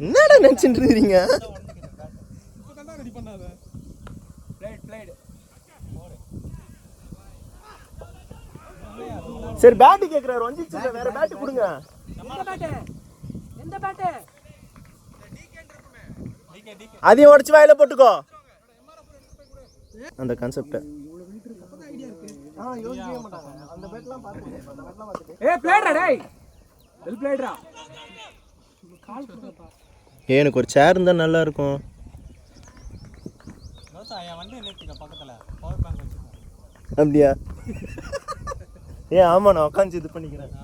என்னடா நினைச்சிட்டு இருக்கீங்க? சரி பேட் கேக்குறாரு, வந்துச்சு வேற பேட் கொடுங்க. அதையும் உடச்சு வாயில போட்டுக்கோ. அந்த கான்செப்ட் எனக்கு ஒரு சேர் இருந்தா நல்லா இருக்கும். அப்படியா? ஆமா, நான் உட்காந்து இது பண்ணிக்கிறேன்.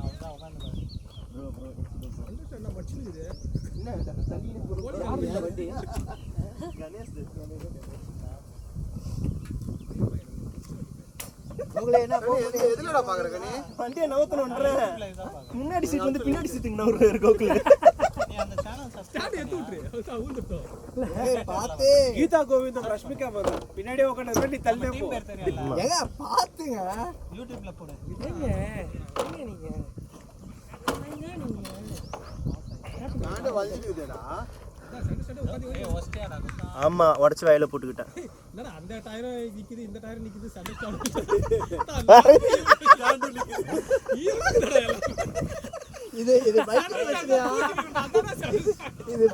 வண்டியை நவுத்தணும்ன்ற முன்னாடி சீட் வந்து பின்னாடி சீட்டுக்கு நவுறாரு கோகுல. கீதா கோவிந்தம் ரஷ்மிகா வரும் பின்னாடி உட்காந்து நீ தள்ளி பாத்துங்க. யூடியூப்ல போடு. ஆமா, உடச்சு வாயில போட்டுக்கிட்டேன். அந்த டயர் நிக்குது, இந்த டயர் நிக்குது, இது இது பைக் பிரச்சனையா? இது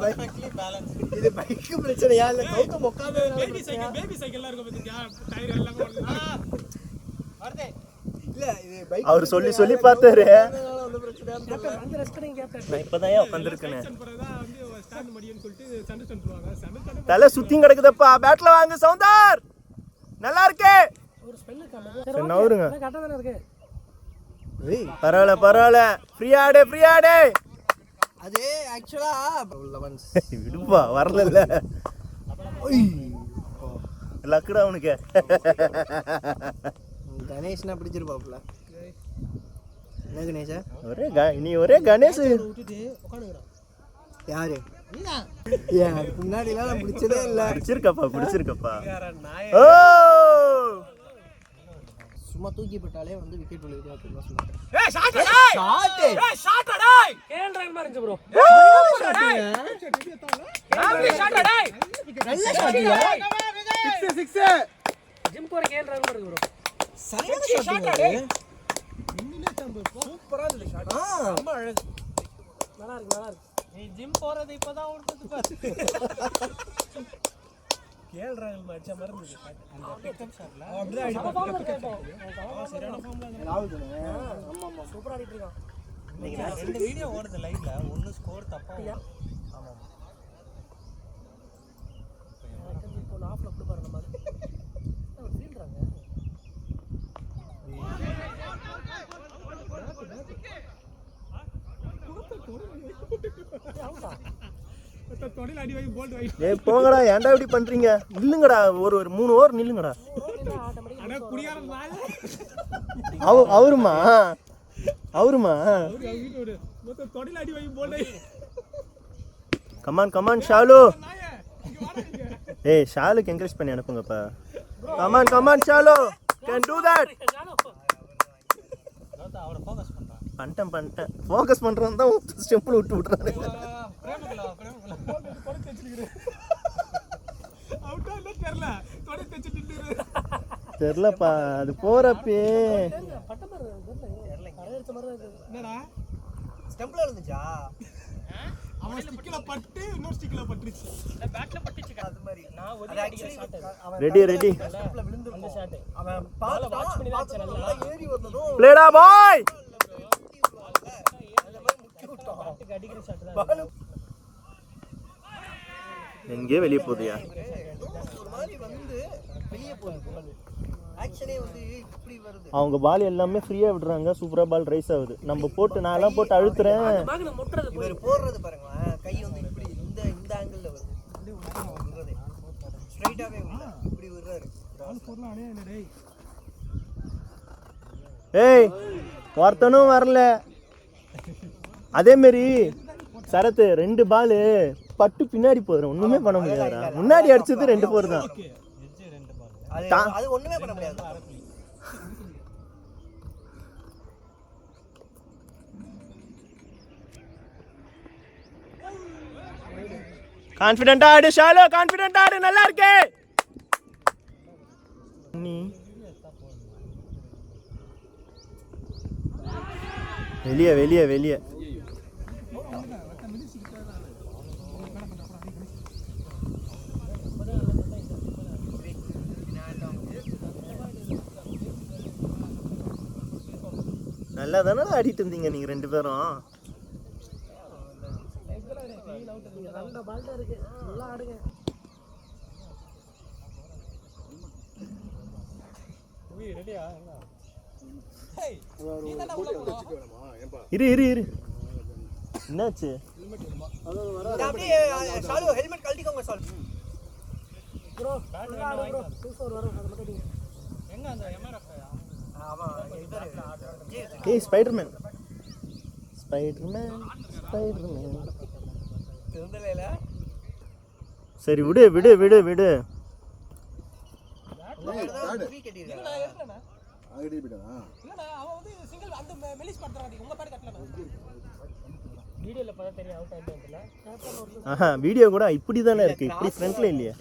பைக் பிரச்சனையா இல்ல கௌதம் உட்கார்ந்து பேபி சைக்கிள்ல இருக்கு பாத்தியா? டயர் எல்லாம் வருதே. இல்ல இது பைக் அவர் சொல்லி சொல்லி பார்த்தாரு. அந்த பிரச்சனையா அந்த ரெஸ்கடிங் கேப்டன் நான் இப்பதான் உட்கார்ந்திருக்கேன். ஸ்டாண்ட் மடியன்னு சொல்லிட்டு சண்டை சொல்லுவாங்க. தலை சுத்தி கிடக்குதப்பா. பேட்ல வாங்க சௌந்தர். நல்லா இருக்கு. ஒரு ஸ்மெல் காணுங்க. நவுருங்க. கரெக்ட்டா தான இருக்கு. ஏய் பரவாயில்லை பரவாயில்லை. ஃப்ரீ ஆடு. அது ஆக்சுவலா 11 விடுப்பா வரல. லக்குடா உனக்கு. கணேஷ்னா பிடிச்சிருப்பாப்ல. என்ன கணேஷா? ஒரே கணேஷ் விட்டுட்டு உட்காந்துக்கிறான். யாரு? முன்னாடி எல்லாம் பிடிச்சதே இல்ல. பிடிச்சிருக்கப்பா. ஓ சும்மா தூக்கி போட்டாலே வந்து விக்கெட் விழுகுது அப்படினா சொல்றாங்க. ஏய் ஷாட் டேய். கேல் ட்ரைவ் மாரிஞ்சு ப்ரோ. ஷாட் டேய். நல்ல ஷாட்யா. 6 ஜிம் போற கேல் ட்ரைவ் மாரிஞ்சு ப்ரோ. சரியான ஷாட் டேய். இன்னிலே தம்பு சூப்பரா இருக்கு ஷாட். ரொம்ப அழகு. நல்லா இருக்கு. நீ ஜிம் போறது இப்பதான் ஓடுறது பாரு. கேல் ட்ரைவ் அடிச்ச மாதிரி இருந்துச்சு அந்த பிக்கப் ஷாட்ல. அப்படியே அடிப்பான். சரியான ஃபார்ம்ல ராவுதுனே. ஆமா சூப்பரா ஆடிட்டு இருக்கான். நீங்க ரெண்டு வீடியோ ஓடுது லைவ்ல. ஒன்னு ஸ்கோர் தப்பா. ஆமா இப்போ ஆஃப்ல போட்டு பாருங்க மாதிரி. அவர் ஃபீல்டராங்க. ஏய் போங்கடா, ஏன்டா இப்படி பண்றீங்க? நில்லுங்கடா, ஒரு 3 ஓவர் நில்லுங்கடா. அவருமா கமான் ஷாலு. ஏய் ஷாலுக்கு என்கரேஜ் பண்ணி அனுப்புங்கப்பா. Come on Shalu, can do that. அவரை பண்ணிட்டேன் ஃபோக்கஸ் பண்றேன் தான் ஸ்டெப்ல விட்டுறாரு. தெரியலப்பா, அது போறப்பே ஸ்டெம்ப்ல இருந்துச்சா? அவன் ஸ்டிக்ல பட்டு இன்னொரு ஸ்டிக்ல பட்டுச்சு. பேட்ல பட்டுச்சு அது மாதிரி. நான் ஒரு அடிக்கிற ஷாட். ரெடி ஸ்டெம்ப்ல விழுந்து அந்த ஷாட். அவன் பால் வாட்ச் பண்ணி தான் நல்லா ஏறி வந்ததோ. ப்ளேடா பாய். அந்த மாதிரி முக்கி விட்டான். பேட்க்கு அடிக்கிற ஷாட் தான். எங்கே வெளிய போகுதுயா? ஒரு மாதிரி வந்து வெளிய போகுது. ஆக்சுவலி வந்து இப்படி வருது. அவங்க பால் எல்லாமே ஃப்ரீயா விடுறாங்க. சூப்பரா பால் ரைஸ் ஆகுது. நம்ம போட்டு நான்லாம் போட்டு அழுத்துறேன். இவர் போடுறது பாருங்க, கை வந்து இப்படி இந்த ஆங்கிள்ல வருது. அப்படியே விடுறது ஸ்ட்ரைட்டாவே இல்ல, இப்படி விடுறாரு. பால் போறலாம் அடே டேய். ஏய் ஒருத்தனும் வரல. அதே மாதிரி சரத்து 2 பால் பட்டு பின்னாடி போறோம். ஒண்ணுமே பண்ண முடியாதுடா. முன்னாடி அடிச்சது 2 போர் தான். அது ஒண்ணுமே பண்ண முடியாது. கான்ஃபிடென்ட்டா ஆடு ஷாலோ, கான்ஃபிடென்ட்டா ஆடு, நல்லா இருக்கு. நீ வெளியே வெளியே வெளியே. நல்லா தானே ஆடிட்டு இருந்தீங்க நீங்க ரெண்டு பேரும். இரு இரு இரு, என்னாச்சு? ஏய் ஸ்பைடர்மேன் ஸ்பைடர்மேன் ஸ்பைடர்மேன். சரி விடு விடு விடு விடு. ஆஹா வீடியோ கூட இப்படி தானே இருக்கு, இப்படி ஃப்ரண்ட்ல இல்லையா?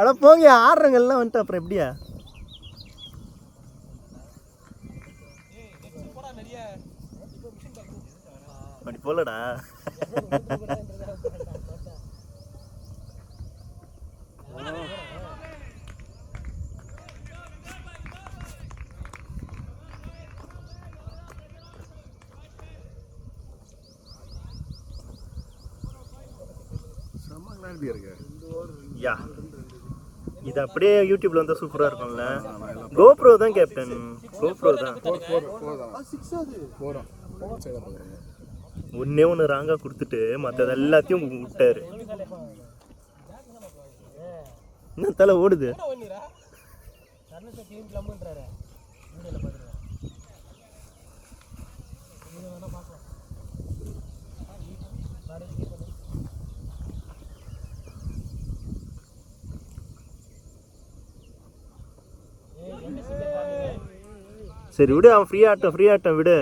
அட போங்க, ஆடுறவங்க எல்லாம் வந்துட்டு அப்புறம் எப்படியா? அப்படி போலடா. யா இது அப்படியே யூடியூப்ல வந்து சூப்பரா இருக்கும்ல. கோப்ரோ தான் கேப்டன், கோப்ரோ தான். ஒன்னே ஒன்று ராங்கா கொடுத்துட்டு மற்றது எல்லாத்தையும் விட்டாரு. என்ன தலை ஓடுது? சரி விடு, அவன் ஃப்ரீ ஆட்டம் விடு.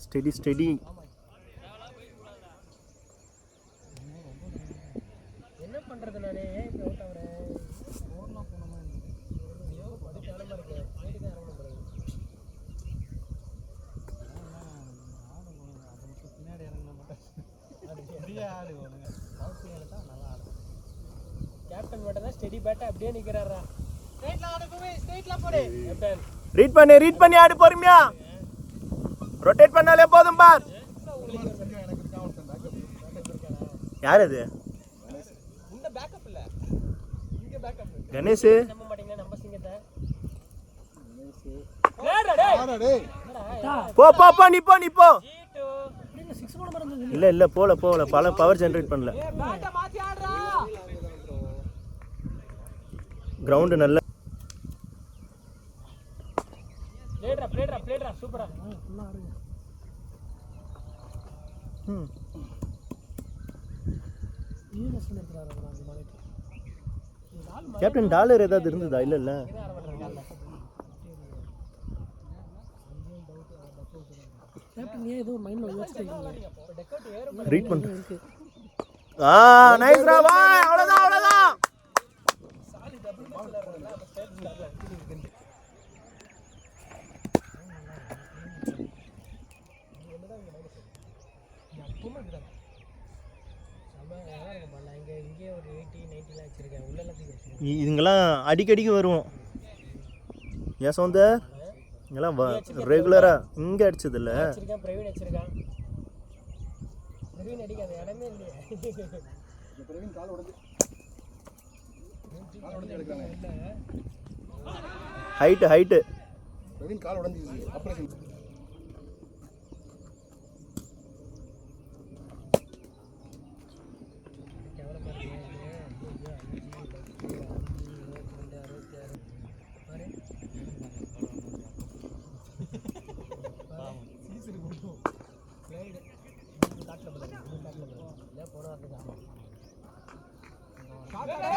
Steady steady. என்ன பண்றது நானே? கேப்டன் மட்டும் தான் ஸ்டெடி பேட்டா அப்படியே நிக்கிறாரா. ஸ்ட்ரைட்ல ஆடு போவே, ஸ்ட்ரைட்ல போடு கேப்டன். ரீட் பண்ணி ஆடு பொறுமையா. ரொட்டேட் பண்ணாலே போதும் பார். யார் அது? இந்த பேக்கப் இல்ல, இங்க பேக்கப். கணேஷ் நம்ப மாட்டீங்க, நம்ம சிங்கத்தை. போ போ போ, நீ போ. இல்ல போல பல பவர் ஜெனரேட் பண்ணல. கிரவுண்ட் நல்ல பிளேட்ரா சூப்பரா. கேப்டன் டாலர் ஏதாவது இருந்ததா? இல்ல ரீட் பண்ணு. நைஸ் ரா பாய், அவ்வளவுதான். இதுங்கெல்லாம் அடிக்கடிக்கு வருவோம். ஏன் சொந்த இங்கெல்லாம் ரெகுலரா இங்கே அடிச்சது இல்லை. ஹைட்டு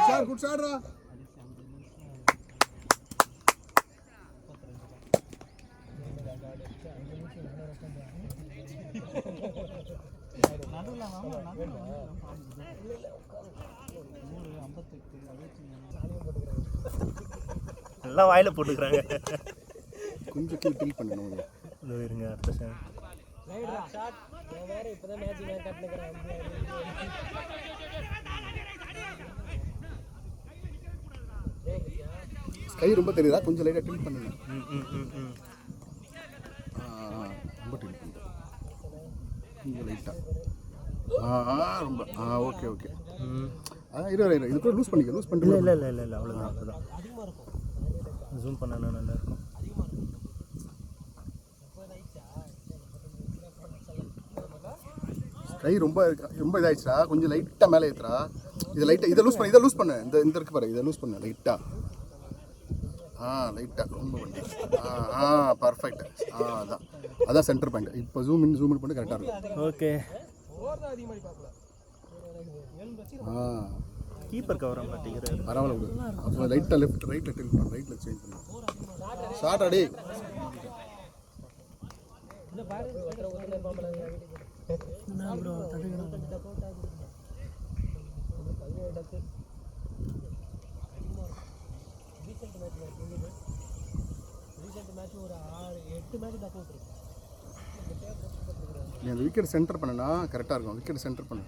சார் குட் ஷாட்ரா. எல்லாம் வாயில போட்டுக்கிறாங்க. கொஞ்சம் கீழ் டில் பண்ணணும். இதோ இருங்க அடுத்த சார். கை ரொம்ப தெரியுதா? கொஞ்சம் லைட்டாக டில் பண்ணுங்க. ரொம்ப டில் பண்ணுங்க. கொஞ்சம் லைட்டாக. ரொம்ப ஓகே ஓகே. இரு இது கூட லூஸ் பண்ணிக்க. லூஸ் பண்ணிட்டு இல்லை அவ்வளோதான் அவ்வளோதான். ஜூம் பண்ணா நல்லா இருக்கும். கை ரொம்ப இதாகிடுச்சா. கொஞ்சம் லைட்டாக மேலே ஏற்றுறா. இதை லூஸ் பண்ணு. இந்த இருக்கு பாரு, இதை லூஸ் பண்ணு லைட்டாக. லைட்டாக ரொம்ப பண்ணு. பர்ஃபெக்ட். அதான் சென்டர் பாயிண்ட். இப்போ ஜூம் இன் பண்ணி கரெக்டாக இருக்கும். ஓகே. கீப்பர் கவர் ஆக மாட்டேங்கிறாரு. பரவாயில்ல விடு. அப்போ லைட்டாக லெஃப்ட் ரைட்டில் டில் பண்ணு. ரைட்டில் சேஞ்ச் பண்ணு. ஷார்ட் அடி. நீ அந்த விக்கெட் சென்டர் பண்ணனா கரெக்டாக இருக்கும். விக்கெட் சென்டர் பண்ணு.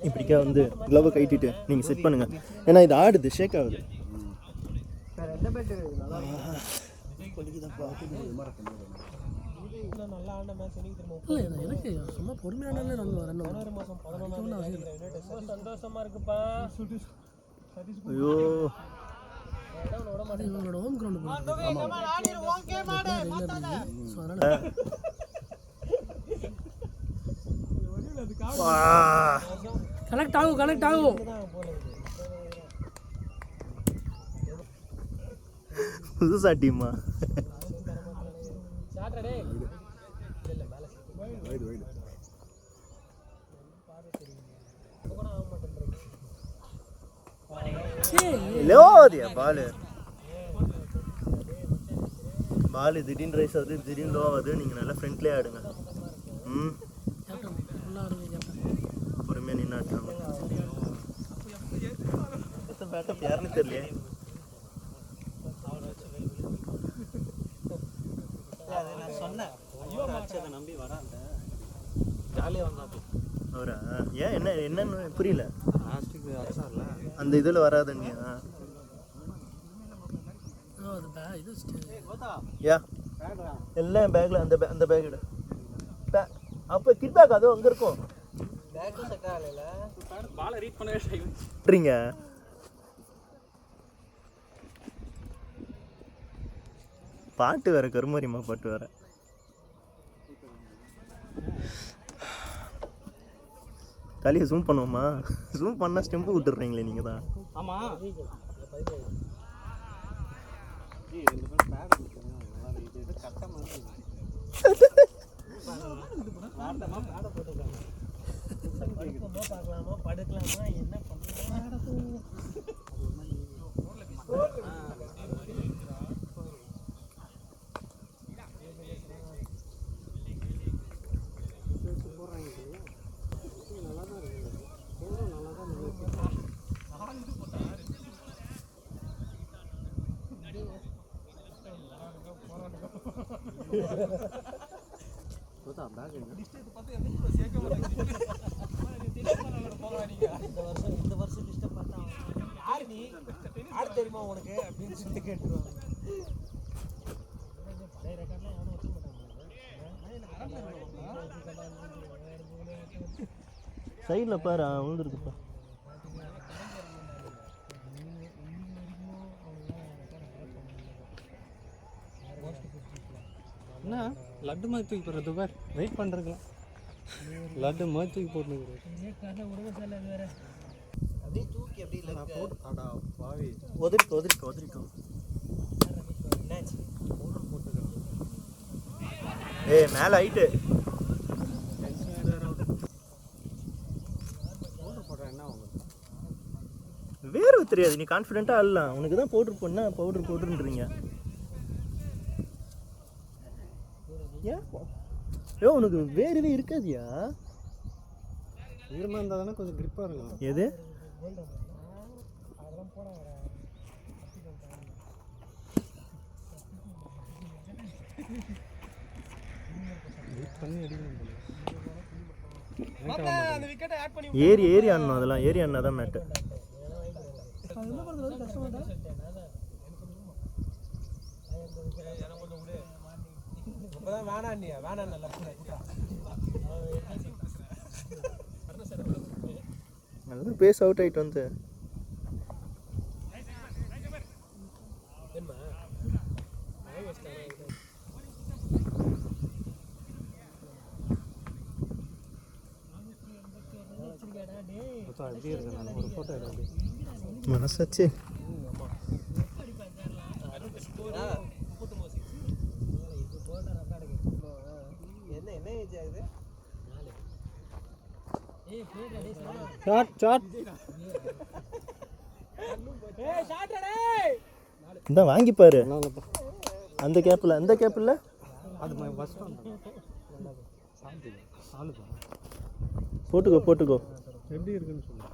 இப்படிக்கா வந்து க்ளவை கைட்டிட்டு நீங்கள் செட் பண்ணுங்க. ஏன்னா இது ஆடுது, ஷேக் ஆகுது. சும்மா பொறுமையான சந்தோஷமா இருக்குப்பா. ஐயோ இவங்களோட ஹோம் கிரவுண்ட் கனெக்ட் ஆகும். புதுசா டீமா? பால் திடீர்னு ரைஸ் ஆகுது, திடீர்னு லோ ஆகுது. நீங்கள் நல்லா ஃப்ரண்ட்லேயே ஆடுங்க. பொறுமையாக நின்று ஆடுறாங்க. பேட்டப் யாருன்னு தெரியலையே. அவரா? ஏன் என்னன்னு புரியல. அந்த இதில் வராதுங்க. எல்லாம் பேக்ல அந்த பேக் அப்போ கிட் பேக் அதுவும் அங்கே இருக்கும். பாட்டு வேற, கருமாரியம்மா பாட்டு வேற. தலையை ஜூம் பண்ணுவோமா? ஜூம் பண்ணால் ஸ்டெம்பு விட்டுடுறீங்களே நீங்கள் தான். ஆமாம். பார்க்கலாமா படுக்கலாமா என்ன பண்ணலாம்? இந்த வருஷம் டிஸ்டர்ப் பார்த்தா யாரு நீ ஆட தெரியுமா உனக்கு அப்படின்னு சொல்லி கேட்டுருவாங்க. பழைய ரெக்கார்ட்லாம் எவனும் வச்சுக்க மாட்டாங்க. சைடில் பாரு விழுந்துருக்குப்பா. என்ன லட்டு மாதிரி தூக்கி போடுறது பார். வெயிட் பண்ணுறதுலாம் லட்டு மாதிரி தூக்கி போட்டுருக்குறது. அப்படியே தூக்கி அப்படியே போட்டு பாவி ஒதுரிக்கோ என்னாச்சு? ஏய் மேலே ஹைட்டு வேர்வை தெரியாது. நீ கான்ஃபிடென்ட்டாக ஆடலாம். உனக்கு தான் பவுடர் போடனா பவுடருன்றீங்க. ஏன் ஏ உனக்கு வேர்வே இருக்காதியா? ஈரமாக இருந்தால் தானே கொஞ்சம் கிரிப்பாக இருக்கும். எது ஏறி ஏறி ஆடணும். அதெல்லாம் ஏறி ஆடினா தான் மேட்டு. நல்லா பேஸ் அவுட் ஆயிட்டு வந்து ஒரு ஃபோட்டோ எடுத்து மனசாச்சு. ஷாட் ஷாட் இந்த வாங்கிப்பாரு அந்த கேப்பில். அந்த கேப்பில் அது பஸ் போட்டுக்கோ போட்டுக்கோ. எப்படி இருக்குன்னு சொல்லு.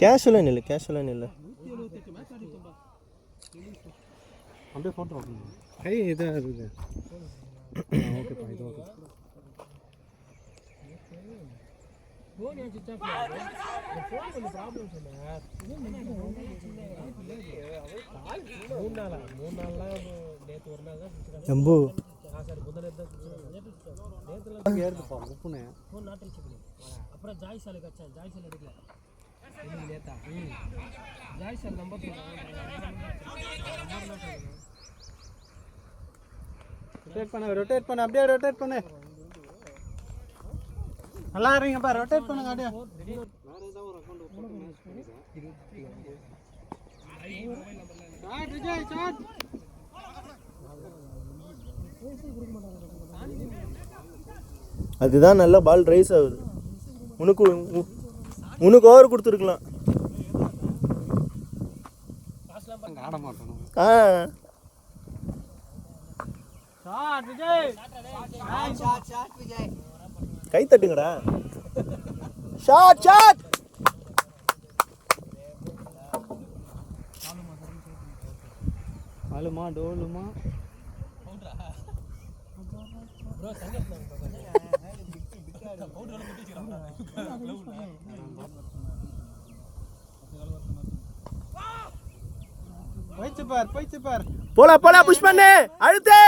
கேஷுவலாக நில்லு கேஷுவலாக நில்லு. அப்படியே ஃபோட்டோ வைக்கணும். கை இதாக இருக்குது. ஓகேப்பா இது ஓகே. ஜம்பு அப்புறம் ஜாய்சாலுக்கு வச்சேன். ஜாய்சால் எடுக்கல நேத்தா. ஜாய்சால் நம்பர் ரொட்டேட் பண்ணு அப்படியே ரொட்டேட் பண்ணு. நல்லா இருக்கீங்கப்பா. ரொட்டேட் பண்ணுங்க அப்படியே. அதுதான் நல்லா பால் ரைஸ் ஆகுது. உனக்கு ஓவர் கொடுத்துருக்கலாம். ஆட மாட்டோம். கை தட்டுங்கடா. Shot shot. ஆளுமா டோலுமா போயிச்சு பார். போலா போலா புஷ் பண்ணு அழுத்து.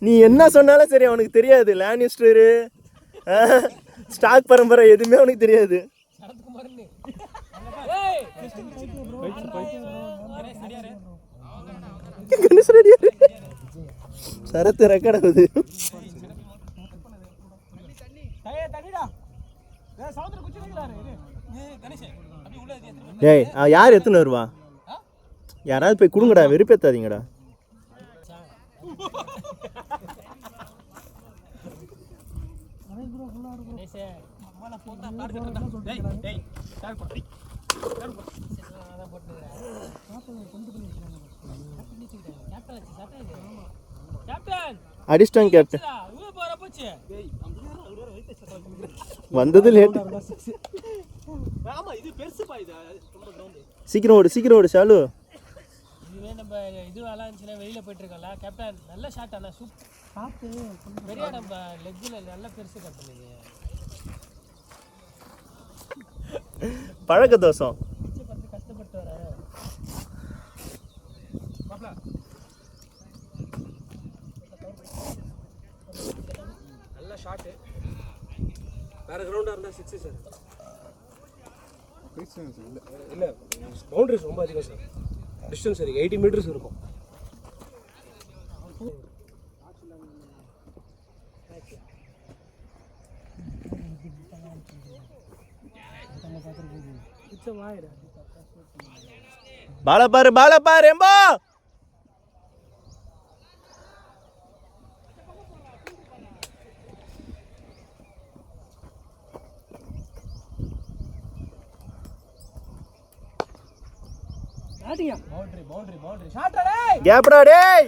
நீ என்ன சொன்னாலும் சரி அவனுக்கு தெரியாது. லானிஸ்டரு ஸ்டாக் பரம்பரை எதுவுமே அவனுக்கு தெரியாது. சரத்து ரெக்கார்ட் ஆகுது. ஏய் யார் எத்தனை வருவா? யாராவது போய் கொடுங்கடா. வெறுப்பேத்தாதீங்கடா. அடிச்சிட்டாங்க கேப்டன். வந்தது லேட். சீக்கிரம் ஓடு சீக்கிரம் ஓடு ஷாலு. இதுவே நம்ம இது விளாண்டுச்சுன்னா வெளியில் போயிட்டுருக்கோம்ல கேப்டன். நல்ல ஷாட். ஆனால் சூப்பர் பெரிய நம்ம லெக்கில் நல்ல பெருசு கட்டுனது. பழக்க தோசம். கஷ்டப்பட்டு வர நல்ல ஷாட்டு. வேற கிரவுண்டாக இருந்தால் 6 சார். இல்லை பவுண்டரிஸ் ரொம்ப அதிகம் சார். டிஸ்டன்ஸ் இருக்குது 80 மீட்டர்ஸ் இருக்கும். பால பாரு எம்பா. கேப்டா டேய்.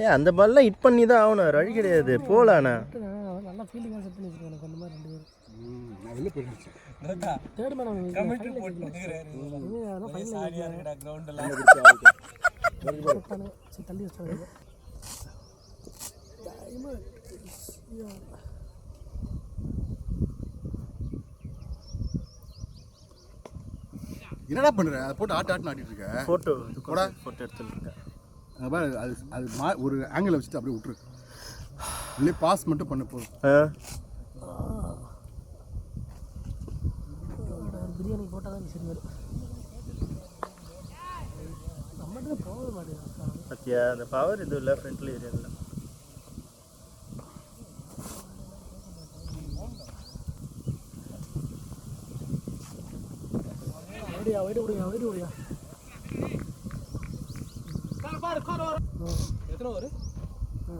ஏ அந்த பால்லாம் ஹிட் பண்ணி தான் ஆகணும், வழி கிடையாது. போலாண்ணா நல்லா ஃபீல்டிங்காக செட் பண்ணி வச்சுருக்காங்க அந்த மாதிரி 2 பேரும். நான் வெளில போயிருந்துச்சு. தேர்ட் மேடம் கமெண்ட் போட்டு தள்ளி வச்சாங்க. என்னடா பண்ற? அதை போட்டு ஆட்டு ஆட்டிட்டு இருக்க. ஃபோட்டோ கூட ஃபோட்டோ எடுத்துருக்கேன். அங்கே பாரு, அது ஒரு ஆங்கிள் வச்சுட்டு அப்படியே விட்டுரு. இல்லையே பாஸ் மட்டும் பண்ண போதும். பிரியாணி போட்டால் தான் சரி வரும். நம்மகிட்ட போக மாட்டேங்குது. பத்தியா அந்த பவர் இது இல்லை ஃப்ரண்ட்ல ஏரியாவில். வைடு விடுயா. எத்தனை ஒரு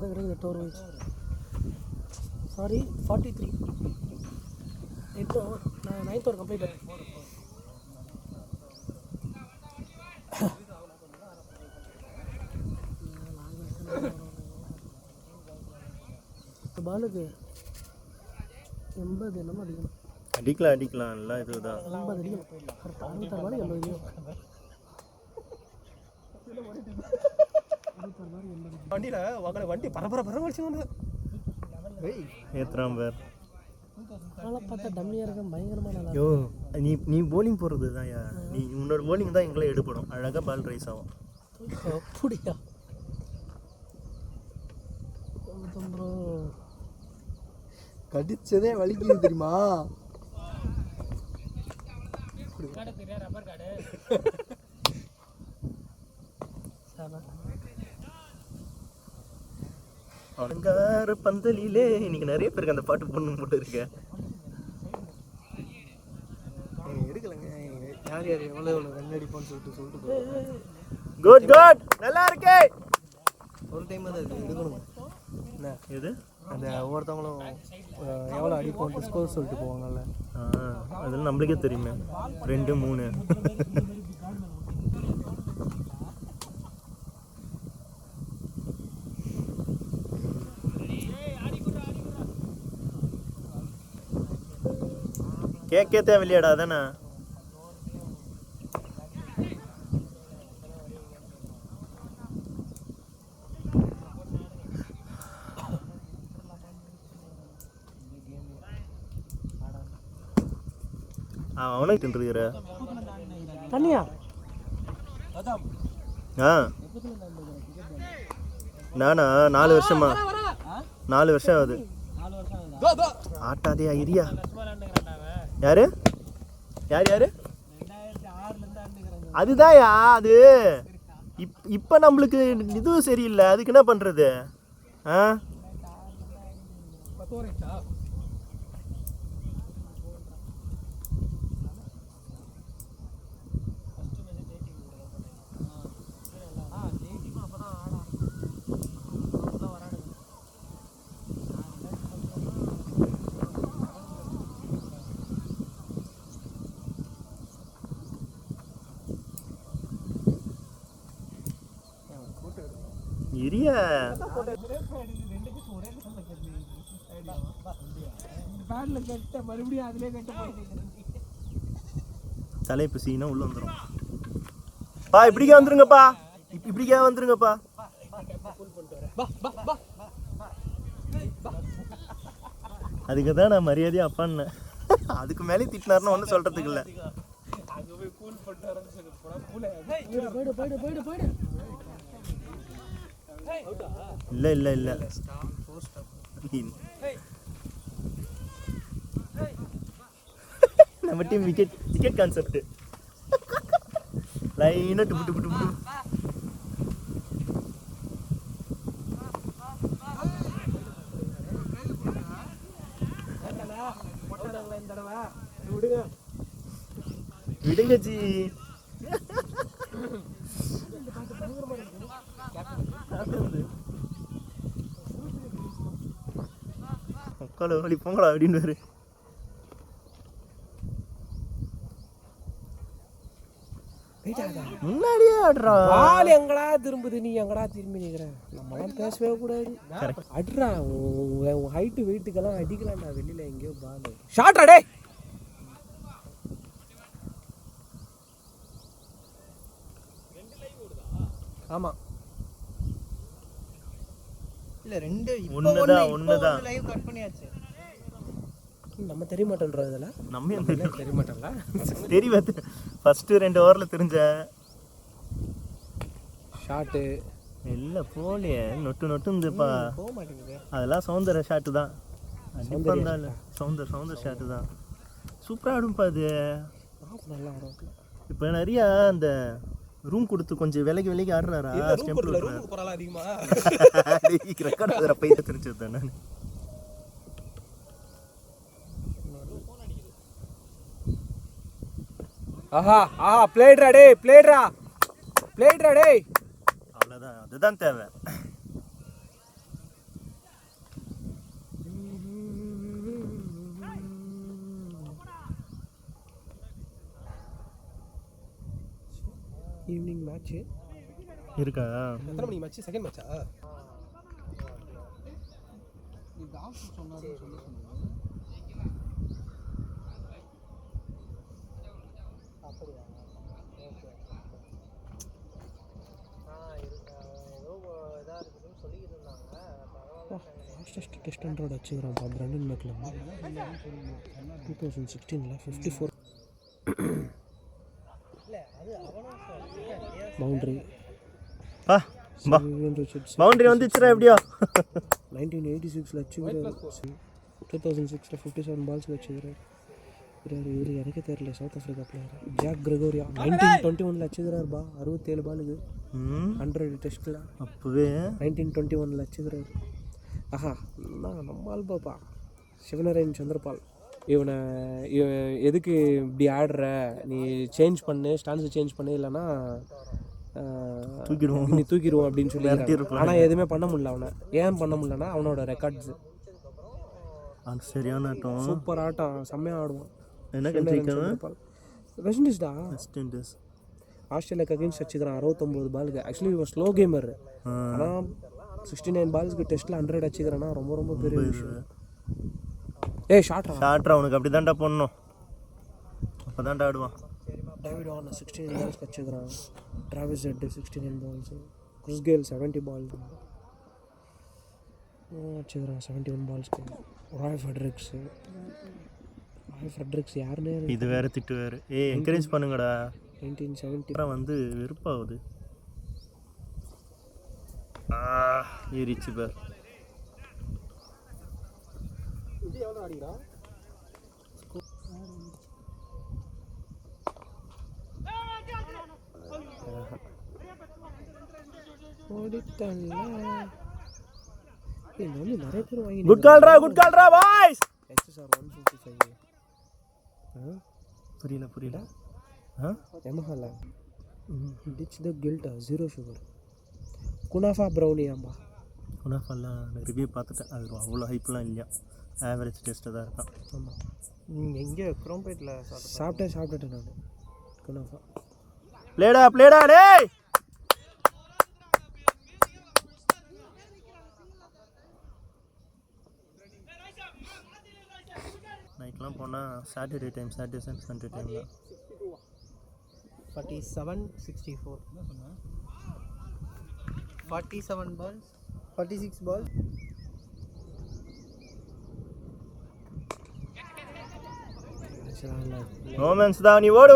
கிடையாது 8 ஓவர் வச்சு. சாரி 43. 8 ஓவர். நான் 9th ஓவர் கம்ப்ளீட் ஆகும். பாலுக்கு 80 என்னமோ அடிக்கணும். அடிக்கலாம் எல்லாம் இதுதான். 80 அடிக்கணும். கரெக்டாக 66 மாதிரி 80 வண்டியில் வண்டி பரபர வச்சு வந்து ஏத்துறான் பேர். அதெல்லாம் பார்த்தா டம்மியாக இருக்க பயங்கரமாக நல்லா. யோ நீ போலிங் போடுறது தான் யா. நீ உன்னோட போலிங் தான் எங்களை எடுப்படும். அழகாக பால் ரைஸ் ஆகும். அப்படியா ப்ரோ? கடிச்சதே வலிக்குது தெரியுமா? ரப்பர் கார்டு அலங்கார பந்தலிலே இன்னைக்கு நிறைய பேருக்கு அந்த பாட்டு பொண்ணு போட்டு இருக்க. எடுக்கலங்க யார் எவ்வளோ ரன் அடிப்போன்னு சொல்லிட்டு குட் நல்லா இருக்கே. ஒரு டைம் தான் அது எடுக்கணும். என்ன எது அந்த ஒவ்வொருத்தவங்களும் எவ்வளோ அடிப்போம் ஸ்கோர் சொல்லிட்டு போவாங்கல்ல. அதெல்லாம் நம்மளுக்கே தெரியுமே. 2 3 கேக்கே தேவையில்லையாடா தானே. அவனுக்கு தின்றுக்கிற தண்ணியா? நானா 4 வருஷமா 4 வருஷம் ஆகுது. ஆட்டாதே ஐரியா. யாரு அதுதான்யா. அது இப்போ நம்மளுக்கு இதுவும் சரியில்லை. அதுக்கு என்ன பண்ணுறது? இரியா தலைப்பு சீனா உள்ள வந்துடும். பா இப்படிக்கே வந்துருங்கப்பா. இப்படிக்கே வந்துருங்கப்பா. அதுக்கு தான் நான் மரியாதையா அப்பான்னு. அதுக்கு மேலே திட்டினாருன்னு ஒன்றும் சொல்றதுக்கு இல்லை. இல்லை நம்ம டீம் விக்கெட் கான்செப்ட் லைனாக டுப்பு விடுங்க ஜி. உட்கால வழி போங்களா அப்படின்னு முன்னாடியே ஆடுறா. பால் எங்கடா திரும்புது, நீ எங்கடா திரும்பி நிற்கிற? நம்மளாம் பேசவே கூடாது. அட்ரா உன் ஹைட்டு வெயிட்டுக்கெல்லாம் அடிக்கலாம்டா வெளியில எங்கேயோ பால். ஷார்ட் அடே. ஆமா இல்ல ரெண்டு ஒண்ணுதான் லைவ் கட் பண்ணியாச்சு. நம்ம தெரிய மாட்டோம்ன்றோம். இதெல்லாம் நம்ம தெரிய மாட்டோம்ல. தெரியாது. ஃபர்ஸ்ட் 2 ஓவர்ல தெரிஞ்ச ஷாட்டு இல்லை போலியே நொட்டுந்துப்பா. போக மாட்டேங்குது. அதெல்லாம் சௌந்தர ஷாட்டு தான். சௌந்தர ஷாட்டு தான். சூப்பராக ஆடும்பா அது. நல்லா ஆடும். இப்போ நிறையா அந்த ரூம் கொடுத்து கொஞ்சம் விலைக்கு ஆடுறாரா? அதிகமா ரெக்கார்ட் அதில் பையன் தெரிஞ்சது நான். ஆஹா பிளேட்ரா டேய், பிளேட்ரா டேய். அவ்வளோதான், அதுதான் தேவை. ஈவினிங் மேட்ச் இருக்கா? எத்தனை மணிக்கு மேட்ச்? செகண்ட் மேட்சா? ஃபாஸ்டஸ்ட் டெஸ்ட் 100 வச்சுக்கிறான்ப்பா பிரண்டன் மேக்லம். 2016 54 பவுண்டரி. பவுண்டரி வந்துச்சுரா எப்படியோ. 1986 வச்சுக்கிறாரு. 2006 57 பால்ஸ் வச்சுக்கிறாரு. இவர் எனக்கு தெரியல. சவுத் ஆஃப்ரிக்கா பிளேயர் ஜாக் கிரெகோரியா 1921 வச்சுக்கிறாருப்பா. 67 பாலுக்கு 100 டெஸ்ட்டில். அப்போவே 1921 வச்சுக்கிறாரு. ஆஹா நம்ம ஆள் பாப்பா சிவனரேன் சந்திரபால். இவனை எதுக்கு இப்படி ஆடுற, நீ சேஞ்ச் பண்ணு, ஸ்டான்ஸ் சேஞ்ச் பண்ணு, இல்லைன்னா நீ தூக்கிடுவோம் அப்படின்னு சொல்லி. ஆனால் எதுவுமே பண்ண முடியல அவனை. ஏன் பண்ண முடியலன்னா அவனோட ரெக்கார்ட்ஸு சரியான ஆட்டம். சூப்பர் ஆட்டம், செம்மையாக ஆடுவான். என்ன கண்ட்ரிக்கு? வெஸ்ட் இண்டீஸ்டா. ஆஸ்திரேலியாவுக்கு அகேன்ஸ்ட் வச்சுக்கிறான் 69 பாலுக்கு. ஆக்சுவலி இவன் ஸ்லோ கேமர். ஆனால் 69 பால்ஸ்க்கு டெஸ்ட்டில் 100 வச்சுக்கிறான்னா ரொம்ப பெரிய விஷயம். ஏய் ஷாட்ரா உனக்கு அப்படி தான்டா போடணும், அப்போ தான்டா ஆடுவான். டேவிட் வார்னர் 69 பால்ஸ் வச்சுக்கிறான். Travis Head 69 balls. Chris Gayle 70 balls வச்சுக்கிறான் 71 பால்ஸ்க்கு. ராய் ஃபெட்ரிக்ஸ் யாருன்னு இது வேறு திட்டு வேறு. என்கரேஜ் பண்ணுங்கடா. 1970 வந்து வெறுப்பாகுது. ஏறிச்சு பேர். நிறைய பேர் வாங்கி. குட் கால்ரா பாய்ஸ். SSR 155. புரியல. எமஹால டிச் த கில்ட் 0 சுகர். குனாஃபா ப்ரௌனியாம்பா. குனாஃபாலாம் ரிவ்யூ பார்த்துட்டேன். அது அவ்வளோ ஹைப்லாம் இல்லையா, ஆவரேஜ் டேஸ்ட்டாக தான் இருக்கான். ஆமாம். நீங்கள் எங்கே குரோம்பேட்டில் சாப்பிட்டேன் நான் குனாஃபா. பிளேடா டேய். நைட்லாம் போனால் சாட்டர்டே சண்டே டைம் தான். 47-64 47 balls 46 balls. மோமெண்ட்ஸ் தான். நீ ஓடு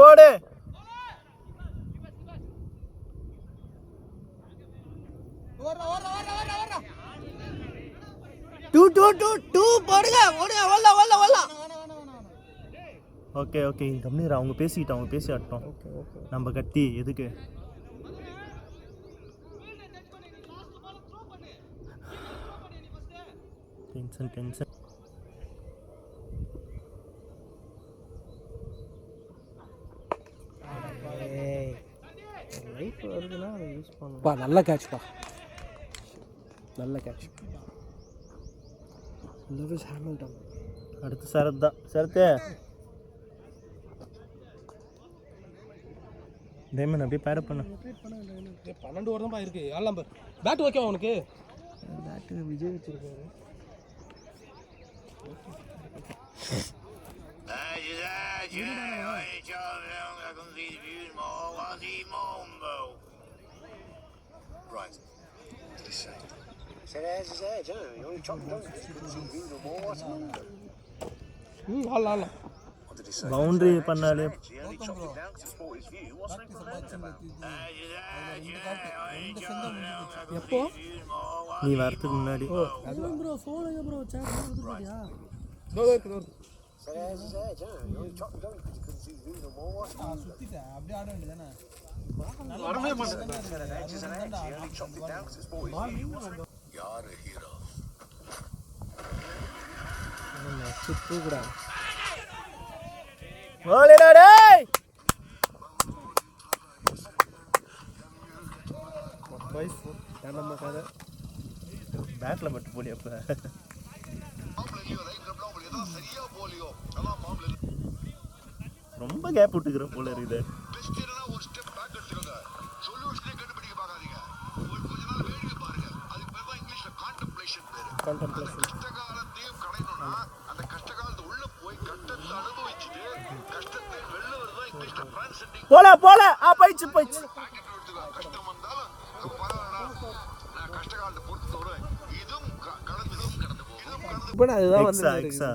டூ போடுங்க ஓடுங்க வரலாம் ஓகே ஓகே கம்மியா அவங்க பேசிக்கிட்டோம், அவங்க பேசி ஆட்டோம். நம்ம கத்தி எதுக்கு? டென்ஷன் லைஃப் வருதுன்னா அதை யூஸ் பண்ணுங்க. பா நல்ல கேட்ச்ப்பா, நல்ல கேட்ச். லூயிஸ் ஹாமில்டன் அடுத்து சரத் தான். சரத்து டேமன் அப்படியே பேடப் பண்ண. 12 ஓவர் தான் இருக்கு. ஆல் நம்பர் பேட் ஓகேவா உனக்கு? பேட்டு விஜய் வச்சிருக்காரு. ஆல் பவுண்டரி பண்ணாலே எப்போ நீ வரதுக்கு முன்னாடி ப்ரோ ஃபோன் ப்ரோ சாட் வந்துட்டியா? சுத்திட்டேன் அப்படியே ஆட வேண்டியதானே. தூக்குடா ஓலேடா டேய். நம்ம கதை பேட்ல பட்டு போடி அப்ப. ரொம்ப கேப் விட்டுக்கிற போல இருக்குது. போல போயிடுச்சு இப்போ அதுதான் எக்ஸா வந்து எக்ஸா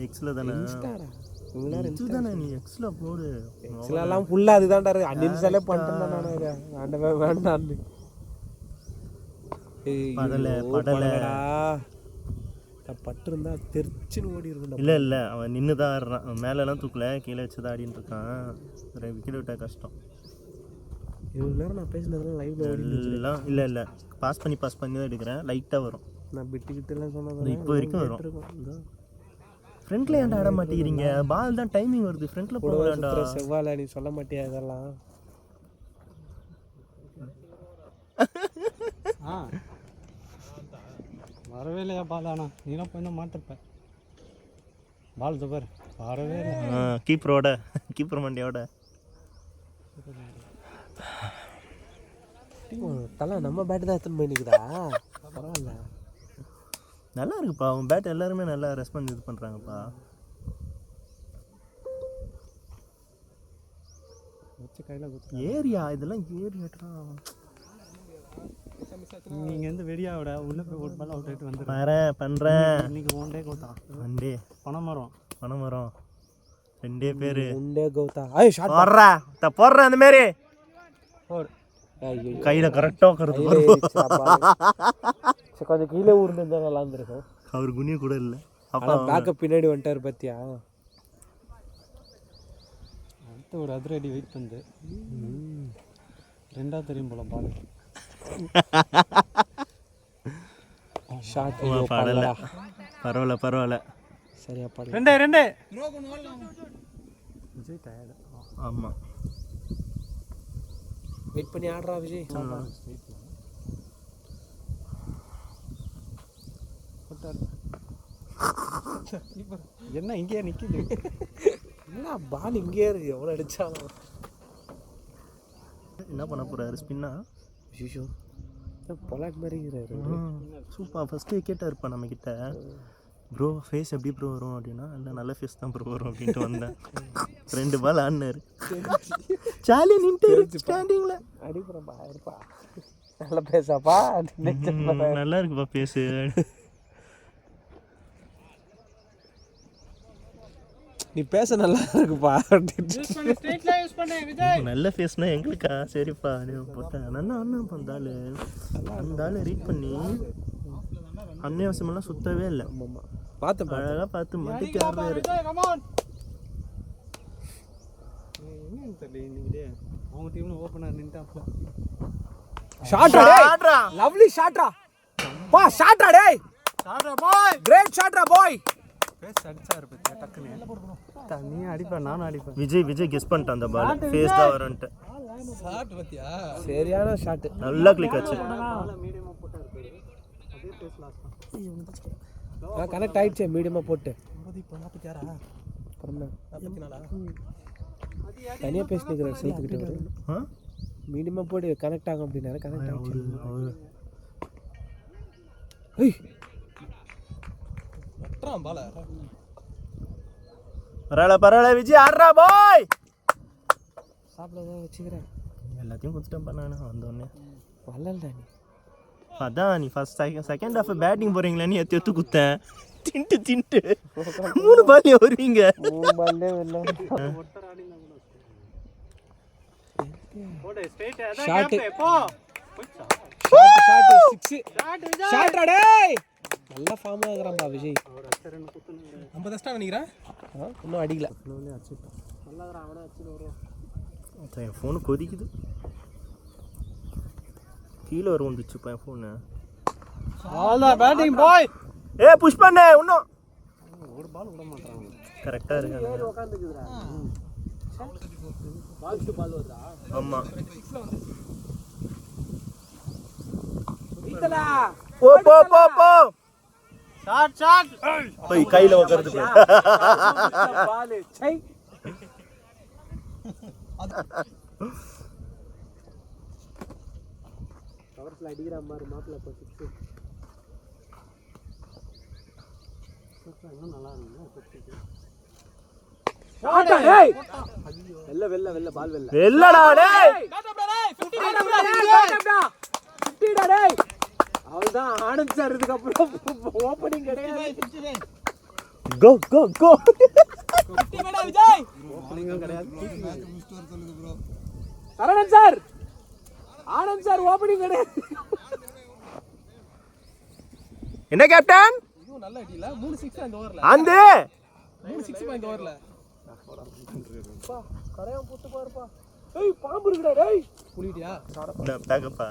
எக்ஸ்ல தானே தானே நீ எக்ஸ்ல போடு. எக்ஸ்லாம் ஃபுல்லா அதுதான்டா இருக்கு. அன்இன்ஸ்டாலே பண்ணிட்டேன் நான். ஆண்டவே வேண்டான்னு. படலடா பட்டு இருந்தா தெரிச்சுன்னு ஓடி இருக்கும். இல்ல அவன் நின்று தான் ஆடுறான். அவன் மேலெல்லாம் தூக்கல, கீழே வச்சு தான் ஆடின்னு இருக்கான். விக்கெட் விட்டா கஷ்டம். இவ்வளோ நேரம் நான் பேசினதெல்லாம் லைவ்ல எல்லாம் இல்லை பாஸ் பண்ணி தான் எடுக்கிறேன். லைட்டாக வரும். நான் பிட்டுக்கிட்டெல்லாம் சொன்னது இப்போ வரைக்கும் வரும். ஃப்ரண்ட்ல ஏன்டா ஆட மாட்டேங்கிறீங்க? பால் தான் டைமிங் வருது. ஃப்ரண்ட்ல போகலாம்டா. செவ்வாழை நீ சொல்ல மாட்டியா இதெல்லாம்? வரவே இல்லையா பால்? ஆனால் நீலாம் போய் தான் மாட்டிருப்ப. பால் தூப்பர் வரவே இல்லை. கீப்பர் மண்டியோட தலை நம்ம பேட்டு தான் எத்தனை போய் நிற்குதா? பரவாயில்ல, நல்லா இருக்குப்பா. அவன் பேட் எல்லாருமே நல்லா ரெஸ்பான்ஸ் இது பண்ணுறாங்கப்பா. ஏரியா இதெல்லாம் ஏரியாட்டா. நீங்கள் வந்து வெளியாவிட உள்ளே போய் ஒரு பால் அவுட் ஆகிட்டு வந்து பண்ணுறேன். இன்னைக்கு ஒன் டே கோத்தா, ஒன் டே பனைமரம் 2 பேர் உண்டே கௌதா போடுறேன் அந்த மாரி கையில கரெக்டா உட்காருது. கொஞ்சம் கீழே ஊர்ந்து இருந்தா நல்லா இருந்திருக்கும். அவர் குனிய கூட இல்லை. அப்போ பேக்கப் பின்னாடி வந்துட்டார் பத்தியா? அடுத்து ஒரு அதிரடி வெயிட் பண்ணுது. 2 தெரியும் போல பால். ஷாட் பரவாயில்ல சரியா பாடு. 2 விஜய் டயர்டு. ஆமா, வெயிட் பண்ணி ஆடுறா விஜய். என்ன இங்கேயே நிற்கிது? என்ன பால் இங்கேயே இருக்கு, எவ்வளோ அடிச்சாலும். என்ன பண்ண போறாரு? ஸ்பின்னா ஐயோ பொலாட் மாதிரி இருக்கிறாரு. சூப்பர். ஃபர்ஸ்ட் விக்கெட்டாக இருப்பான் நம்ம கிட்ட. ப்ரோ ஃபேஸ் எப்படி ப்ரோ வரும் அப்படின்னா, இல்லை நல்ல ஃபேஸ் தான் ப்ரோ வரும் அப்படின்ட்டு வந்தேன். 2 பால் ஆடினாரு. சாலி நின்று ஸ்டாண்டிங்ல அடிப்பா இருப்பா. நல்லா பேசாப்பா. நல்லா இருக்குப்பா பேசு. நீ பேச நல்லா இருக்குப்பா நல்ல ஃபேஸ்னா எங்களுக்கா சரிப்பா போட்டேன் அண்ணன் அந்த ஆள் ரீட் பண்ணி அன்னியவசமெல்லாம் சுத்தவே இல்லை. பார்த்து அழகாக பார்த்து மாட்டிக்காரு. அவங்க டீம்ல ஓபனர் நின்னுட்டாப்ல. ஷாட்ரா லவ்லி ஷாட்ரா பா ஷாட்ரா டேய் ஷாட்ரா பாய் கிரேட் ஷாட்ரா பாய் பேஸ் அடிச்சா இருப்பே டக்குனே நீ அடிப்ப நானும் அடிப்பேன். விஜய் கெஸ் பண்ணிட்டான் அந்த பால் ஃபேஸ் தான் வரும்ட்டு. ஷாட் பத்தியா சரியான ஷாட் நல்லா கிளிக் ஆச்சு. மீடியமா போட்டா இருப்பாரு அதே பேஸ் லாஸ்ட் கனெக்ட் ஆயிடுச்சு மீடியமா போட்டு. இப்போ 46 தனியாக பேசினுக்கிறேன் சேர்த்துக்கிட்டு வரும் மீடியமாக போட்டு கனெக்ட் ஆகும் அப்படின்னாரு. கனெக்ட் ஆகிடுச்சு. பரவாயில்ல விஜய் ஆடுறா பாய். சாப்பிடதான் வச்சுக்கிறேன். எல்லாத்தையும் கொடுத்துட்டேன் பண்ணானே வந்தோடனே வரலடா நீ. அதான் நீ ஃபர்ஸ்ட் செகண்ட் ஹாஃப் பேட்டிங் போகிறீங்களா நீ எத்து குத்தேன் தின்ட்டு 3 பால்லே வருவீங்க. 3 பால்லே வரல. ஷாட் போ ஷாட் 6 ஷாட் டேய் நல்ல ஃபார்ம்ல இருக்கறான்பா விஜய். நம்ம தஸ்டா நினைக்கிறேன் இன்னும் அடிக்கல. நல்லா இருக்கறான் அவனே அடிச்சு வருவான். என் ஃபோனு கொதிக்குது. கீழே வர வந்துச்சுப்பா என் phone. All the batting boy. Push பண்ணு இன்னும் ஒரு பால் விட மாட்டாங்க. கரெக்டா இருக்கு. ஏறி உட்கார்ந்துக்குதுடா. பால் டு பால் வருதா? ஆமா. வீட்டலா போ ஷாட் போய் கையில உட்கார்ந்து பால் சை கவர்ஸ்ல அடிக்குற மாதிரி மாப்ள இப்ப 6 இன்னும் நல்லா இருக்கு. ஷாட் டேய் வெல்ல பால் வெல்லடா டேய் 50 டேய் அவள்தான் ஆனந்த் சார் இதுக்கு அப்புறம் ஓபனிங் கிடையாது. கோ 50 மேடா விஜய் ஓபனிங் கிடையாது. Saravanan sir Anand sir opening கிடையாது. என்ன கேப்டன் ஐயோ நல்ல அடில 3 6 அந்த ஓவர்ல அந்த 3 6 இந்த ஓவர்ல பா கரையான் போட்டு பாருப்பா. ஏய் பாம்பு இருக்குடா டேய் புளிடியா நான் பேக்கப்பா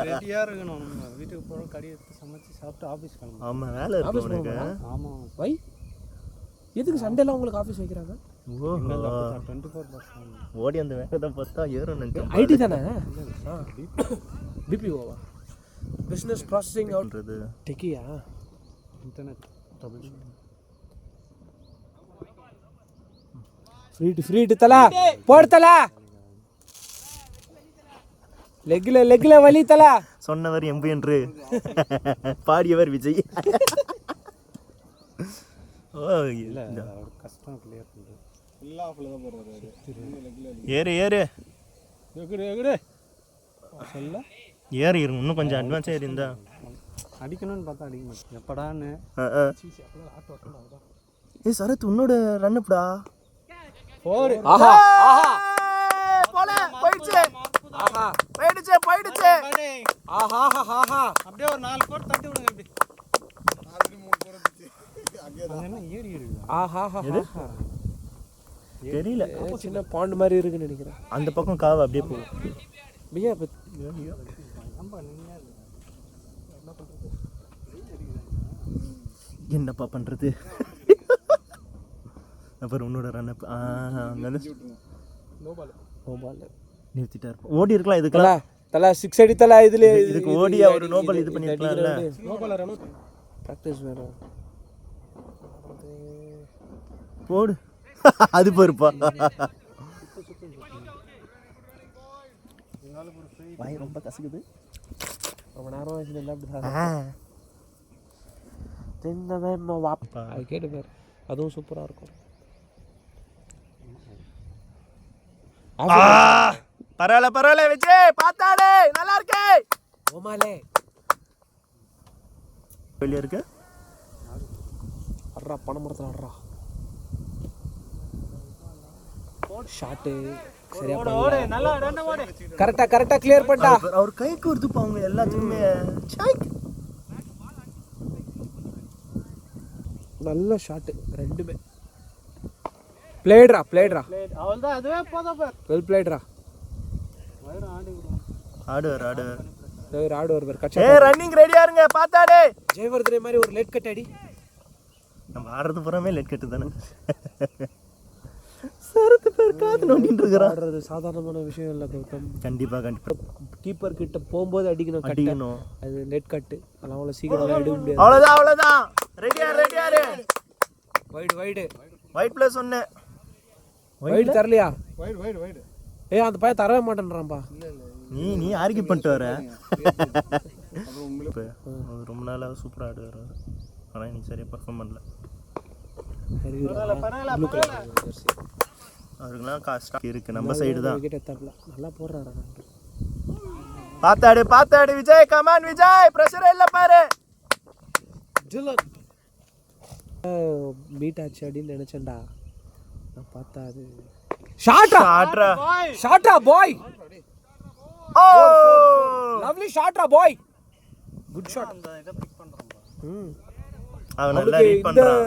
ரெடியா இருக்கணும். நம்ம வீட்டுக்கு போறோம் கறி எடுத்து சமைச்சு சாப்பிட்டு ஆபீஸ் கிளம்பணும். ஆமா வேலை இருக்கு உனக்கு. ஆமா வை எதுக்கு சண்டேலாம் உங்களுக்கு ஆஃபீஸ் வைக்கிறாங்க? ஓஹோ 24 ஓடி அந்த வேகத்தை பார்த்தா ஏறும் நினைச்சேன். ஐடி தானே? பிபிஓவா பிஸ்னஸ் ப்ராசஸிங் அவுட் பண்றது டெக்கியா இன்டர்நெட் டபுள் ஃப்ரீட் தல போடு தல லெக்ல வலி தல. சொன்னவர் எம்பு என்று பாடியவர் விஜய். ஓ இல்ல அவர் கஷ்டம் கிளியர் பண்றது. இல்ல ஆஃப்ல தான் போறாரு. ஏறு எகுடு சொல்ல ஏறு இன்னும் கொஞ்சம் அட்வான்ஸா இருந்தா அடிக்கணும்னு பார்த்தா அடிக்க மாட்டேன். எப்படான்னு சரத் உன்னோட ரன்னுப்படா. போடு. ஆஹா போல போயிடுச்சு. ஆஹா போயிடுச்சு. ஆஹா ஆஹா அப்படியே ஒரு 4 கோட் தட்டி விடுங்க. இப்படி 4 3 கோட் வந்துச்சு. அங்க என்ன ஏறி இருக்கு. ஆஹா ஆஹா தெரியல சின்ன பாண்ட் மாதிரி இருக்குன்னு நினைக்கிறேன். அந்த பக்கம் காவ அப்படியே போகும். பியா என்னப்பா பண்றது? அப்புறம் உன்னோட ரன் அப் நோபால் நிறுத்திட்டாரு. ஓடி இருக்கலாம் இதுக்கெல்லாம். தல 6 அடி தல இதுக்கு ஓடி அவர் நோபால் இது பண்ணிருக்கலாம்ல. நோபால் ரன் பிராக்டீஸ் வேணும். போடு அது பொறுப்பா. வாய் ரொம்ப கசக்குது. ரொம்ப நேரம் வச்சுருந்தா அப்படி அது கேட்டு பேர் அதுவும் சூப்பராக இருக்கும். பரவாயில்ல விஜய் பார்த்தாலே நல்லா இருக்கு. ஓமாலே வெளியே இருக்கு. அட்ரா பணம் மரத்தில் அட்ரா ஷாட்டு சரியா பண்ணல. கரெக்டா கிளியர் பண்ணிட்டா. அவர் கைக்கு வருதுப்பா அவங்க எல்லாத்துக்குமே. நல்ல ஷாட்டு ரெண்டுமே. பிளேட்ரா அவ்வளோதான், அதுவே போதும் பார். வெல் பிளேட்ரா. ஆடுவார் கட்சா. ரன்னிங் ரெடியா இருங்க பாத்தாடே. ஜெயவர்தனே மாதிரி ஒரு லேட் கட் அடி. நம்ம ஆடுறது புறமே லேட் கட்டு தானே. சரத்து பேர் காத்து நோண்டிட்டு இருக்கறான். ஆடுறது சாதாரணமான விஷயம் இல்ல கௌதம். கண்டிப்பா கீப்பர் கிட்ட போகும்போது அடிக்கணும். அது லேட் கட். அதனால அவ்வளவு சீக்கிரம் அடிக்க முடியாது. அவ்வளவுதான். ரெடியா இரு. Wide plus 1. வைட் தரலையா? வைடு ஏய் அந்த பையன் தரவே மாட்டேன்றான்பா. நீ ஆர்கியூ பண்ணிட்டு வர. ரொம்ப நாளா சூப்பரா ஆடுவார். ஆனா இன்னைக்கு சரியா பெர்ஃபார்ம் பண்ணல. அவருக்குலாம் காஸ்ட் இருக்கு. நம்ம சைடு தான் நல்லா போடுறாரு. பாத்தாடு விஜய். கமான் விஜய், பிரஷர் இல்ல பாரு. மீட் ஆச்சு அப்படின்னு நினைச்சேன்டா. நான் பார்த்தா அது ஷாட்ரா பாய். ஓ லவ்லி ஷாட்ரா பாய். Good shot. அவன் நல்லா ரீட் பண்றான்.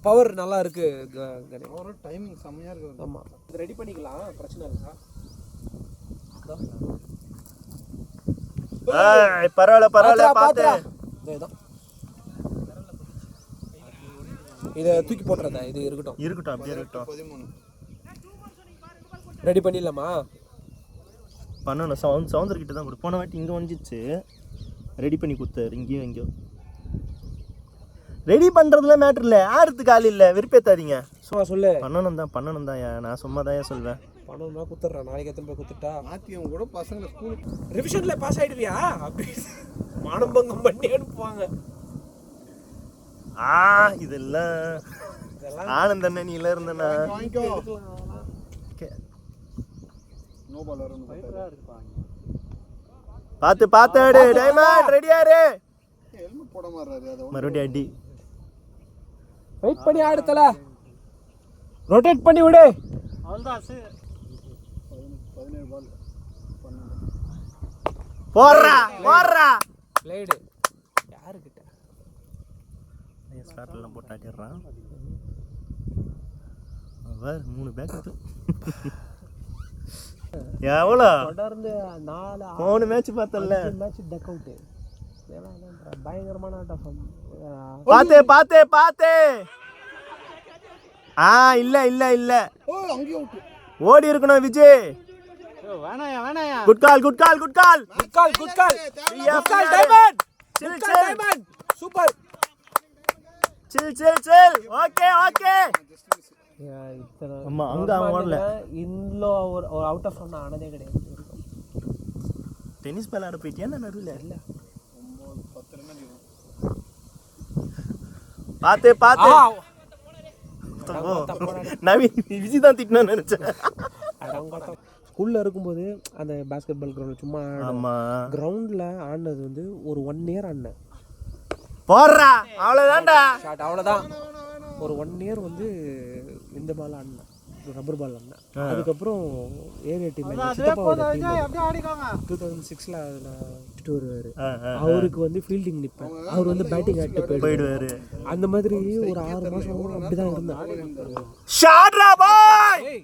பவர் நல்லா இருக்கு. ஒரு டைமிங் செமையா இருக்கு. ஆமா இது ரெடி பண்ணிக்கலாம், பிரச்சனை இல்ல. ஏய் பரவாயில்ல பாத்து. இதேதான். இத தூக்கி போட்றதா? இது இருக்கட்டும் அப்படியே இருக்கட்டும். 13 ரெடி பண்ணிடலாமா? பண்ணணும். சவுந்தர் கிட்ட தான் கொடு. போன வாட்டி இங்கே வந்துச்சு, ரெடி பண்ணி கொடுத்தாரு. எங்கேயோ ரெடி பண்ணுறதுல மேட்ரு இல்லை, ஆடுறதுக்கு ஆள் இல்லை. விருப்பேத்தாதீங்க. சும்மா சொல்லு. பண்ணணும் தான் நான் சும்மா தான் சொல்வேன். பண்ணணும்னா குத்துறேன். நாளைக்கு எத்தனை போய் குத்துட்டா மாத்தியம் கூட பசங்க ஸ்கூல் ரிவிஷன்ல பாஸ் ஆயிடுவியா? அப்படி மானம்பங்கம் பண்ணி அனுப்புவாங்க. இதெல்லாம் ஆனந்தண்ண நீல இருந்தனா நோ பாலர் பாத்து அடி. டைமண்ட் ரெடியா இரு. ஹெல்மெட் போட மாறாரு. அத மறுபடியும் அடி. வெயிட் பண்ணி ஆடுதல. ரொட்டேட் பண்ணி விடு. அவ்வளவுதான். 17 பால் 12 போறா. பிளேட் யாரு கிட்ட? ஸ்டார்ட்ல போட்டு ஆடிறான். அவர் 3 பேக். எவ்வளோ தொடர்ந்து 3 மேட்ச் பார்த்தல. Match duck out. பயங்கரமான ஆட்டம். பாத்து. இல்ல ஓ அங்க அவுட். ஓடி இருக்கணும் விஜய். வேணாயா. Good call. Diamond. Super. Chill. Okay. அம்மா அங்க ஓடல. இன்லோ ஒரு அவுட் ஆஃப் ரன் ஆனதே கிடையாது. டென்னிஸ் விளையாட போயிட்டியா? நடுவில் இல்ல. பாத்து நவீன் விஜய் தான் திட்டணும்னு நினைச்சேன். ஸ்கூல்ல இருக்கும்போது அந்த பாஸ்கெட் பால் கிரவுண்ட் சும்மா கிரவுண்ட்ல ஆடினது வந்து ஒரு 1 இயர் ஆடினேன். போடுறா அவ்வளோதான்டா. ஷாட் அவ்வளோதான். ஒரு 1 இயர் வந்து இந்த பால் ஆடினேன், ரப்பர் பால் ஆடினேன். அதுக்கப்புறம் ஏரியா டீம் 2006ல் அதில் வருவார். அவருக்கு வந்து ஃபீல்டிங் நிற்பேன், அவர் வந்து பேட்டிங் ஆகிட்டு போயிடுவார். அந்த மாதிரி ஒரு 6 மாதம் அப்படி தான் இருந்தேன். ஷாட்ரா பாய்.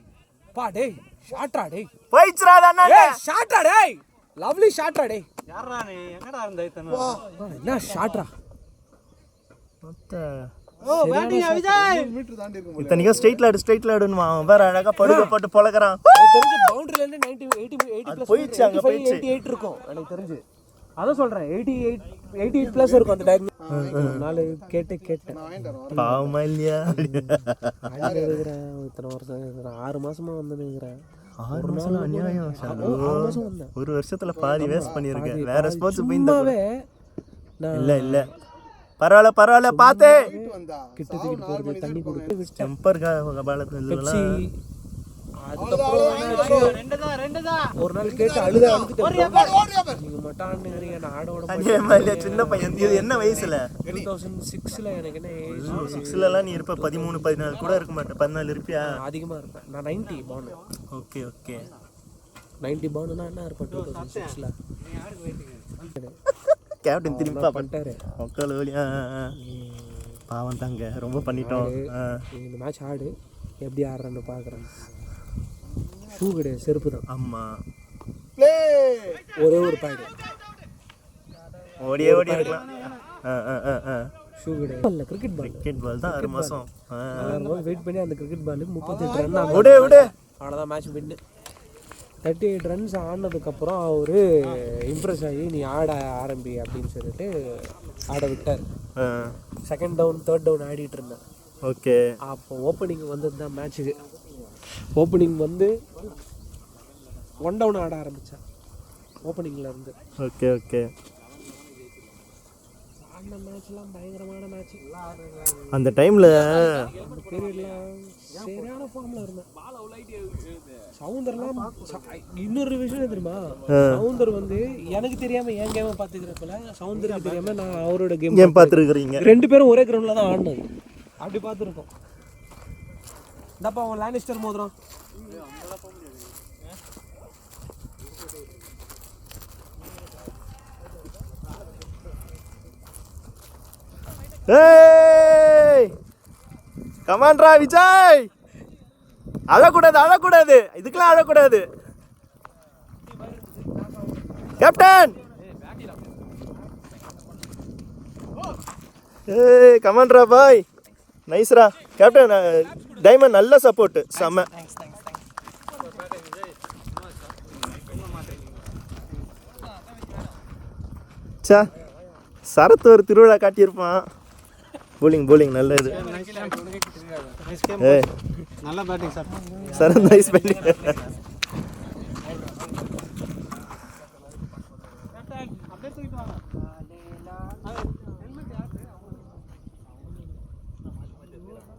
பா டேய் ஷாட்ரா டேய் போயிச்சுடா அண்ணா. டேய் ஷாட்ரா டேய் லவ்லி ஷாட்ரா டேய். யாரா நீ எங்கடா இருந்த இத்தனை? என்ன ஷாட்ரா மொத்த ஓ பேட்டிங் விஜய் மீட்டர் தாண்டி இருக்கும். இத்தனைக்கும் ஸ்ட்ரைட்ல ஆடுனுமா வேற அழகா படுக்க போட்டு பொளக்கறான். எனக்கு தெரிஞ்சு பவுண்டரில இருந்து 80 பிளஸ் போயிச்சு, அங்க போயிச்சு. 88 இருக்கும் எனக்கு தெரிஞ்சு. அதான் சொல்றேன் 88 பிளஸ் இருக்கும் அந்த டைம். நாலு கேட்டேன் பாவமா இல்லையா? இருக்கிறேன் இத்தனை வருஷம் 6 மாசமா வந்துருக்கிறேன். 6 மாசம் அநியாயம். 6 மாசம் வந்தேன். ஒரு வருஷத்துல பாதி வேஸ்ட் பண்ணிருக்கேன். வேற ஸ்போர்ட்ஸ் போயிந்தாவே இல்ல பரவாயில்ல பாத்து கிட்ட தூக்கிட்டு போறது, தண்ணி கொடுத்து டெம்பர் கபாலத்துல பெப்சி ஒரு நாள் கேட்டு அழுத அழுதுட்டேன். நீங்க மட்டும் ஆடுங்கிறீங்க, நான் ஆட விட அதே மாதிரி சின்ன பையன். இது என்ன வயசுல? 2006ல எனக்கு என்ன ஏஜ்? 6லலாம் நீ இருப்ப 13 14 கூட இருக்க மாட்டேன். 14 இருப்பியா? அதிகமாக இருப்பேன். நான் 90 born. Okay okay. 90 bornனா என்ன இருப்பேன் 2006ல? கேப்டன் திருப்பா பண்ணிட்டாரு. மக்கள் வழி. பாவம் தாங்க, ரொம்ப பண்ணிட்டோம். இந்த மேட்ச் ஆடு, எப்படி ஆடுறேன்னு பார்க்குறேன். ஷூ கிடையாது, செருப்பு தான். ஆமாம், ஒரே ஒரு பாய்டு ஓடியே ஓடி இருக்கலாம். ஷூ கிடையாது. இல்லை, கிரிக்கெட் பால். கிரிக்கெட் பால் தான் 6 மாதம். வெயிட் பண்ணி அந்த கிரிக்கெட் பால் 38 ரன் விடு விடு. அவ்வளோதான் மேட்ச் வின்னு. 38 ரன்ஸ் ஆனதுக்கப்புறம் அவர் இம்ப்ரெஸ் ஆகி நீ ஆட ஆரம்பி அப்படின்னு சொல்லிட்டு ஆட விட்டார். செகண்ட் டவுன் தேர்ட் டவுன் ஆடிட்டு இருந்தேன். ஓகே. அப்போ ஓப்பனிங் வந்தது தான் மேட்ச்சுக்கு. ஓப்பனிங் வந்து 1 டவுன் ஆட ஆரம்பித்தேன் ஓப்பனிங்கில் இருந்து. Okay okay. அந்த மேட்ச்லாம் பயங்கரமான மேட்ச். அந்த டைமில் பீரியட்லாம் சரியான ஃபார்மில் இருந்தேன். சவுந்தர்லாம் இன்னொரு விஷயம் தெரியுமா, சவுந்தர் வந்து எனக்கு தெரியாம என் கேமை பார்த்துக்கிறப்பல சவுந்தருக்கு தெரியாம நான் அவரோட கேம் பார்த்துருக்குறீங்க. 2 பேரும் ஒரே கிரவுண்டில் தான் ஆடினது. அப்படி பார்த்துருக்கோம். இந்தப்பா அவன் லானிஸ்டர் மோதிரம். ஏய் கமான்ரா விஜய், அழக்கூடாது அழக்கூடாது, இதுக்கெல்லாம் அழக்கூடாது. கேப்டன், ஏய் கமான்ரா பாய், நைஸ்ரா கேப்டன். டைமண்ட் நல்ல சப்போர்ட், செம்ம. சா சரத்து ஒரு திருவிழா காட்டியிருப்பான். போலிங் போலிங் நல்ல இது. நல்ல batting sir. Sarath nice batting.